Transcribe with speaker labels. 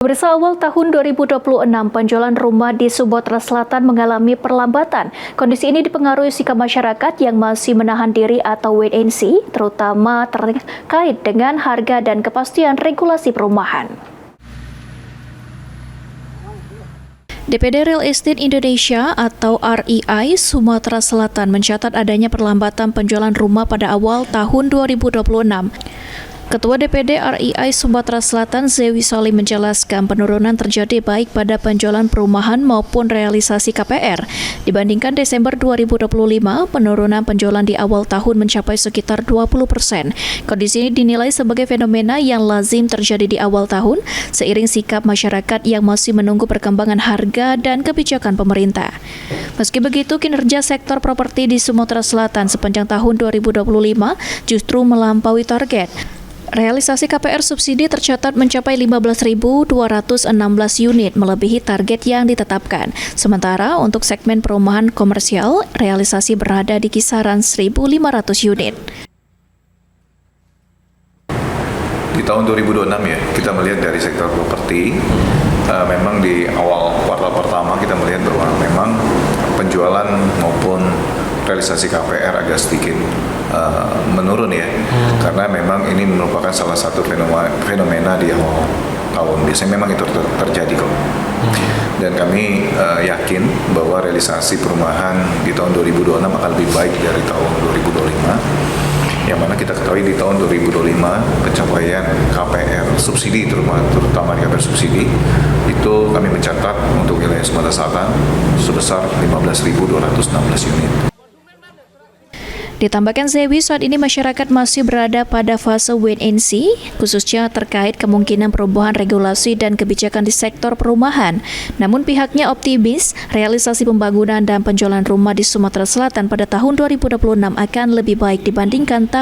Speaker 1: Pemirsa, awal tahun 2026, penjualan rumah di Sumatera Selatan mengalami perlambatan. Kondisi ini dipengaruhi sikap masyarakat yang masih menahan diri atau wait and see, terutama terkait dengan harga dan kepastian regulasi perumahan. DPD Real Estate Indonesia atau REI Sumatera Selatan mencatat adanya perlambatan penjualan rumah pada awal tahun 2026. Ketua DPD REI Sumatera Selatan Zewi Salim menjelaskan penurunan terjadi baik pada penjualan perumahan maupun realisasi KPR. Dibandingkan Desember 2025, penurunan penjualan di awal tahun mencapai sekitar 20%. Kondisi ini dinilai sebagai fenomena yang lazim terjadi di awal tahun, seiring sikap masyarakat yang masih menunggu perkembangan harga dan kebijakan pemerintah. Meski begitu, kinerja sektor properti di Sumatera Selatan sepanjang tahun 2025 justru melampaui target. Realisasi KPR subsidi tercatat mencapai 15.216 unit, melebihi target yang ditetapkan. Sementara untuk segmen perumahan komersial, realisasi berada di kisaran 1.500 unit.
Speaker 2: Di tahun 2026 ya, kita melihat dari sektor properti, memang di awal kuartal pertama kita melihat bahwa memang penjualan maupun realisasi KPR agak sedikit menurun ya, karena memang ini merupakan salah satu fenomena di awal tahun. Biasanya memang itu terjadi kok. Dan kami yakin bahwa realisasi perumahan di tahun 2026 akan lebih baik dari tahun 2025. Yang mana kita ketahui di tahun 2025 pencapaian KPR subsidi terutama di KPR subsidi itu kami mencatat untuk wilayah Sumatera Selatan sebesar 15.216 unit.
Speaker 1: Ditambahkan Zewi, saat ini masyarakat masih berada pada fase wait and see, khususnya terkait kemungkinan perubahan regulasi dan kebijakan di sektor perumahan. Namun pihaknya optimis, realisasi pembangunan dan penjualan rumah di Sumatera Selatan pada tahun 2026 akan lebih baik dibandingkan tahun